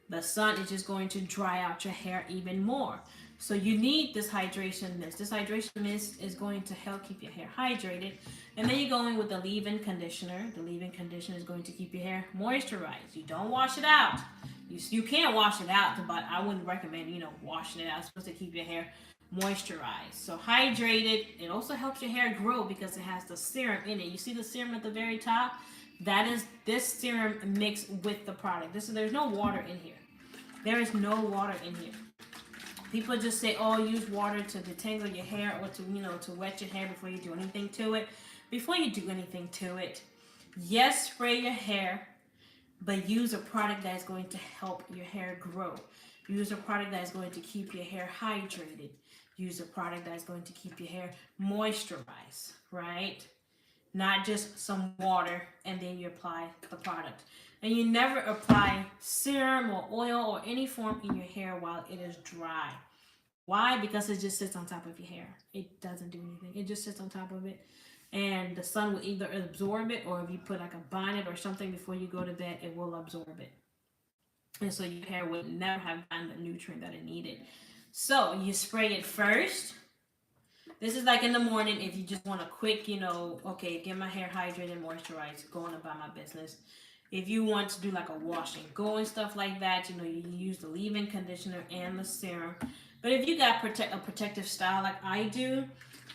S1: the sun is just going to dry out your hair even more. So you need this hydration mist. This hydration mist is going to help keep your hair hydrated. And then you go in with the leave-in conditioner. The leave-in conditioner is going to keep your hair moisturized. You don't wash it out. You can't wash it out, but I wouldn't recommend, washing it out. It's supposed to keep your hair moisturized. So hydrated. It also helps your hair grow because it has the serum in it. You see the serum at the very top? That is this serum mixed with the product. There's no water in here. There is no water in here. People just say, oh, use water to detangle your hair or to wet your hair before you do anything to it. Before you do anything to it, yes, spray your hair, but use a product that is going to help your hair grow. Use a product that is going to keep your hair hydrated. Use a product that is going to keep your hair moisturized, right? Not just some water and then you apply the product. And you never apply serum or oil or any form in your hair while it is dry. Why? Because it just sits on top of your hair. It doesn't do anything. It just sits on top of it. And the sun will either absorb it, or if you put like a bonnet or something before you go to bed, it will absorb it. And so your hair would never have gotten the nutrient that it needed. So you spray it first. This is like in the morning if you just want a quick, okay, get my hair hydrated, moisturized, going about my business. If you want to do like a wash and go and stuff like that, you use the leave-in conditioner and the serum. But if you got a protective style like I do,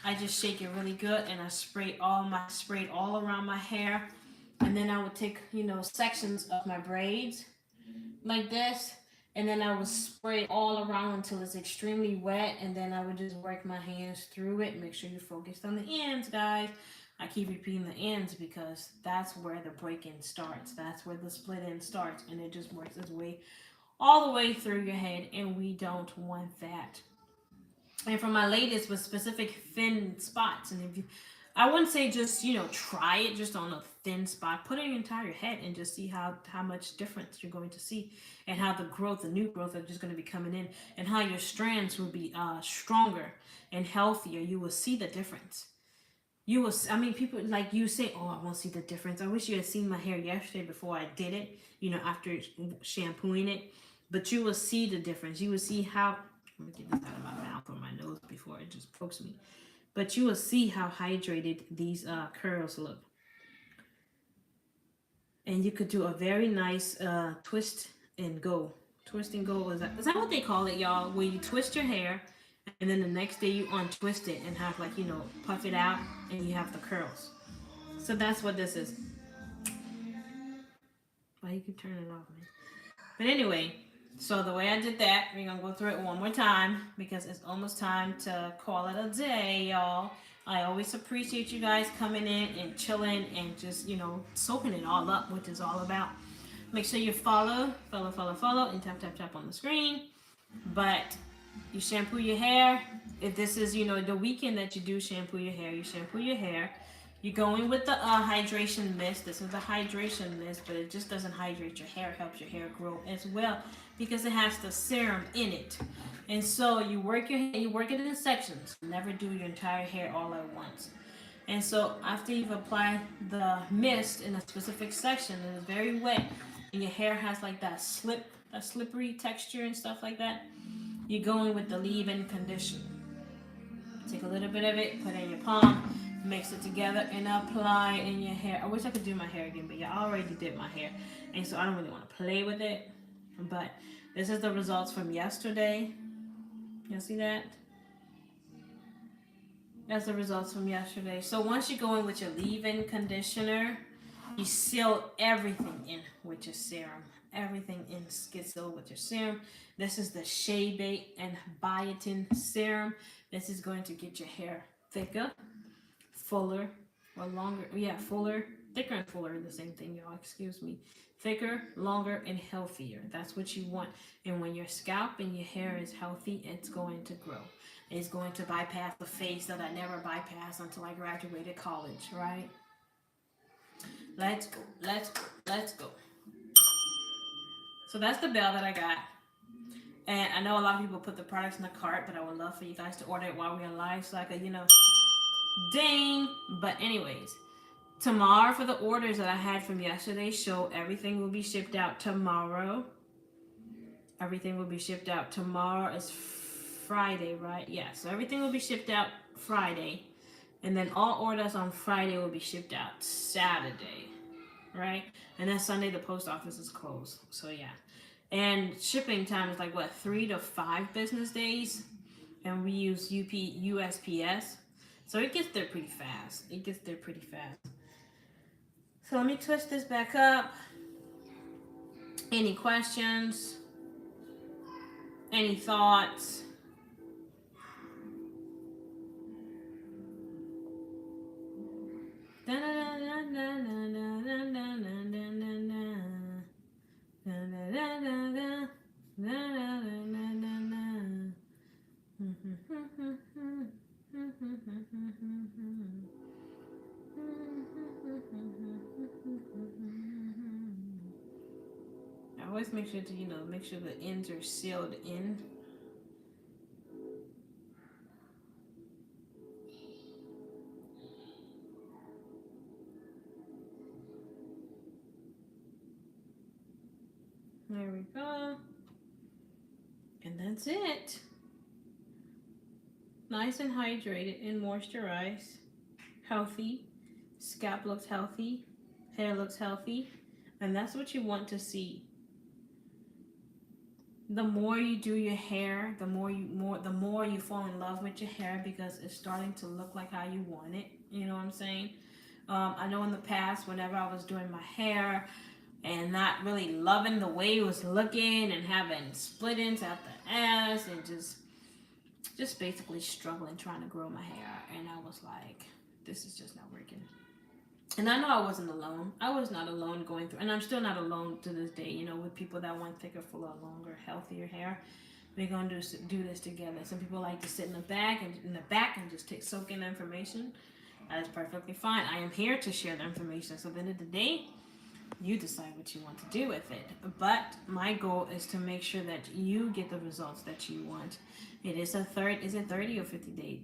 S1: I just shake it really good and I spray it all around my hair. And then I would take, sections of my braids like this, and then I would spray all around until it's extremely wet, and then I would just work my hands through it. Make sure you're focused on the ends, guys. I keep repeating the ends because that's where the break-in starts. That's where the split end starts, and it just works its way all the way through your head, and we don't want that. And for my ladies with specific thin spots, and if you, I wouldn't say just try it just on a thin spot. Put it in your entire head and just see how much difference you're going to see, and how the new growth are just going to be coming in, and how your strands will be stronger and healthier. You will see the difference. You will. I mean, people like you say, "Oh, I won't see the difference." I wish you had seen my hair yesterday before I did it. After shampooing it, but you will see the difference. You will see how Let me get this out of my mouth or my nose before it just pokes me. But you will see how hydrated these curls look. And you could do a very nice twist and go. Twist and go, is that what they call it, y'all? Where you twist your hair and then the next day you untwist it and have, like, you know, puff it out and you have the curls. So that's what this is. Why you keep turning it off, man? But anyway, so the way I did that, we're gonna go through it one more time because it's almost time to call it a day, y'all. I always appreciate you guys coming in and chilling and just, you know, soaking it all up, which is all about. Make sure you follow, and tap on the screen. But you shampoo your hair. If this is, you know, the weekend that you do shampoo your hair, you shampoo your hair. You go in with the hydration mist. This is the hydration mist, but it just doesn't hydrate your hair. It helps your hair grow as well because it has the serum in it. And so you work your hair, you work it in sections. Never do your entire hair all at once. And so after you've applied the mist in a specific section and it's very wet, and your hair has like that slippery texture and stuff like that, you go in with the leave-in conditioner. Take a little bit of it, put it in your palm, mix it together, and apply it in your hair. I wish I could do my hair again, but yeah, I already did my hair, and so I don't really want to play with it. But this is the results from yesterday. Y'all see that? That's the results from yesterday. So once you go in with your leave-in conditioner, you seal everything in with your serum. Everything in gets sealed with your serum. This is the Shea Bait and Biotin Serum. This is going to get your hair thicker, fuller, or longer. Yeah, fuller, thicker and fuller are the same thing, y'all. Excuse me. Thicker, longer, and healthier. That's what you want. And when your scalp and your hair is healthy, it's going to grow. It's going to bypass the phase that I never bypassed until I graduated college, right? Let's go. Let's go. Let's go. So that's the bell that I got. And I know a lot of people put the products in the cart, but I would love for you guys to order it while we're live so I could, you know, ding. But anyways, tomorrow for the orders that I had from yesterday's show, everything will be shipped out tomorrow. Everything will be shipped out tomorrow. It's Friday, right? Yeah, so everything will be shipped out Friday. And then all orders on Friday will be shipped out Saturday, right? And then Sunday the post office is closed. So yeah. And shipping time is like what, 3 to 5 business days? And we use USPS. So it gets there pretty fast. It gets there pretty fast. So let me twist this back up. Any questions? Any thoughts? I always make sure to, you know, make sure the ends are sealed in. There we go. And that's it. Nice and hydrated and moisturized. Healthy. Scalp looks healthy. Hair looks healthy. And that's what you want to see. The more you do your hair, the more you fall in love with your hair because it's starting to look like how you want it. You know what I'm saying? I know in the past, whenever I was doing my hair and not really loving the way it was looking and having split ends out the ass and just basically struggling trying to grow my hair, and I was like, this is just not working. And I know I wasn't alone. I was not alone going through, and I'm still not alone to this day, you know, with people that want thicker, fuller, longer, healthier hair. We're going to do this together. Some people like to sit in the back and just soak in the information. That is perfectly fine. I am here to share the information. So at the end of the day, you decide what you want to do with it. But my goal is to make sure that you get the results that you want. It is a 30 or 50 day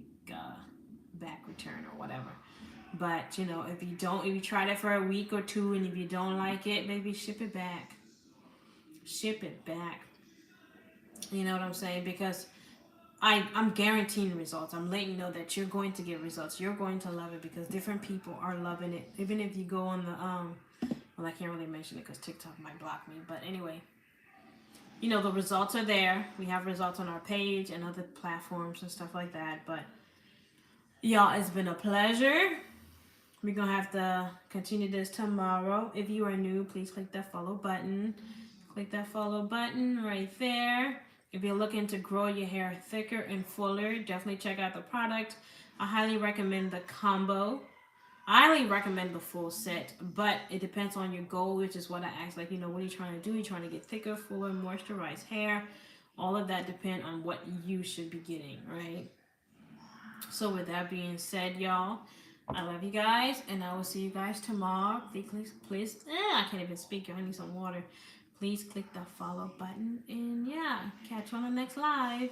S1: back return or whatever. But, you know, if you tried it for a week or two and if you don't like it, maybe ship it back. Ship it back. You know what I'm saying? Because I'm guaranteeing results. I'm letting you know that you're going to get results. You're going to love it because different people are loving it. Even if you go on the well, I can't really mention it because TikTok might block me. But anyway, you know the results are there. We have results on our page and other platforms and stuff like that. But y'all, it's been a pleasure. We're gonna have to continue this tomorrow. If you are new, please click that follow button. Click that follow button right there. If you're looking to grow your hair thicker and fuller, definitely check out the product. I highly recommend the combo. I highly recommend the full set, but it depends on your goal, which is what I asked. Like, you know, what are you trying to do? You're trying to get thicker, fuller, moisturized hair. All of that depend on what you should be getting, right? So with that being said, y'all, I love you guys, and I will see you guys tomorrow. Please, I can't even speak. I need some water. Please click the follow button, and yeah, catch you on the next live.